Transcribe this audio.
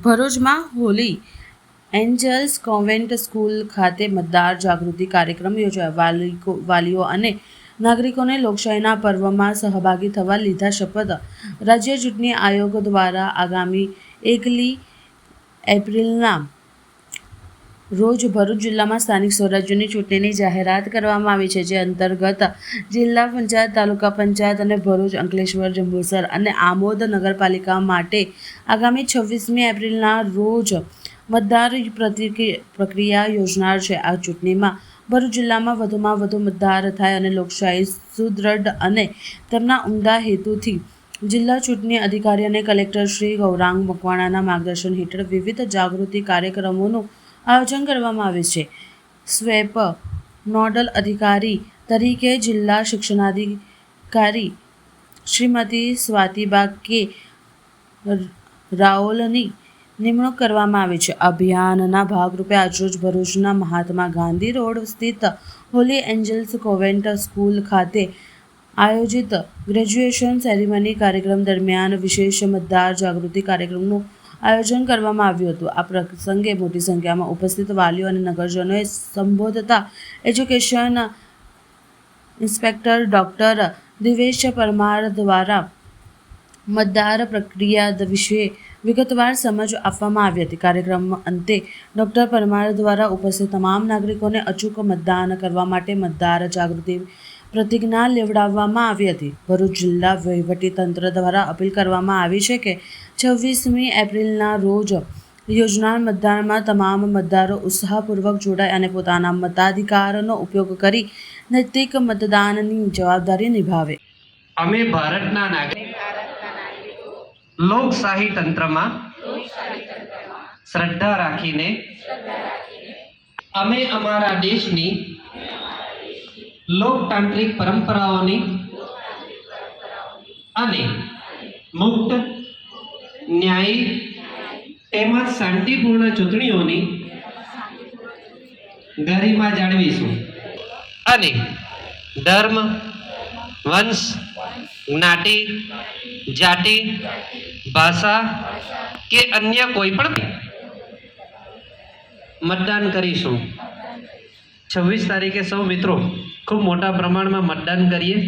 ભરૂચમાં Holi angels convent school ખાતે મતદાર જાગૃતિ કાર્યક્રમ યોજાયો। વાલીઓ અને નાગરિકોને લોકશાહીના પર્વમાં સહભાગી થવા લીધા શપથ। રાજ્ય ચૂંટણી આયોગ દ્વારા આગામી 1 એપ્રિલના રોજ ભરૂચ જિલ્લામાં સ્થાનિક સ્વરાજ્યની ચૂંટણીની જાહેરાત કરવામાં આવી છે, જે અંતર્ગત જિલ્લા પંચાયત, તાલુકા પંચાયત અને ભરૂચ, અંકલેશ્વર, જંબુસર અને આમોદ નગરપાલિકા માટે આગામી 26 એપ્રિલના રોજ મતદાર પ્રક્રિયા યોજનાર છે। આ ચૂંટણીમાં ભરૂચ જિલ્લામાં વધુમાં વધુ મતદાર થાય અને લોકશાહી સુદૃઢ અને તેમના ઉમદા હેતુથી જિલ્લા ચૂંટણી અધિકારી અને કલેક્ટર શ્રી ગૌરાંગ મકવાણાના માર્ગદર્શન હેઠળ વિવિધ જાગૃતિ કાર્યક્રમોનું આયોજન કરવામાં આવે છે। સ્વેપ નોડલ અધિકારી તરીકે જિલ્લા શિક્ષણાધિકારી શ્રીમતી સ્વાતિબા કે રાઓલની નિમણૂક કરવામાં આવી છે। અભિયાનના ભાગરૂપે આજરોજ ભરૂચના મહાત્મા ગાંધી રોડ સ્થિત હોલી એન્જલ્સ કોન્વેન્ટ સ્કૂલ ખાતે આયોજિત ગ્રેજ્યુએશન સેરેમની કાર્યક્રમ દરમિયાન વિશેષ મતદાર જાગૃતિ કાર્યક્રમનું આયોજન કરવામાં આવ્યું હતું। આ પ્રસંગે મોટી સંખ્યામાં ઉપસ્થિત વાલીઓ અને નગરજનોએ સંબોધતા education inspector doctor Divesh Parmar દ્વારા મતદાર પ્રક્રિયા વિશે વિગતવાર સમજ આપવામાં આવી હતી। કાર્યક્રમ અંતે ડૉક્ટર પરમાર દ્વારા ઉપસ્થિત તમામ નાગરિકોને અચૂક મતદાન કરવા માટે મતદાર જાગૃતિ પ્રતિજ્ઞા લેવડાવવામાં આવી હતી। ભરૂચ જિલ્લા વહીવટીતંત્ર દ્વારા અપીલ કરવામાં આવી છે કે 26 એપ્રિલના રોજ યોજનાર મતદાનમાં તમામ મતદારો ઉત્સાહપૂર્વક જોડાય અને પોતાના મતાધિકારનો ઉપયોગ કરી નૈતિક મતદાનની જવાબદારી નિભાવે। અમે ભારતના નાગરિક લોકશાહી તંત્રમાં શ્રદ્ધા રાખીને અમે અમારા દેશની લોકતાંત્રિક પરંપરાઓની અને મુક્ત, ન્યાયી તેમજ શાંતિપૂર્ણ ચૂંટણીઓની ગરિમા જાળવીશું અને ધર્મ, વંશ, જ્ઞાતિ, જાતિ, ભાષા કે અન્ય કોઈ પણ મતદાન કરીશું। 26 તારીખે સૌ મિત્રો ખૂબ મોટા પ્રમાણમાં મતદાન કરીએ।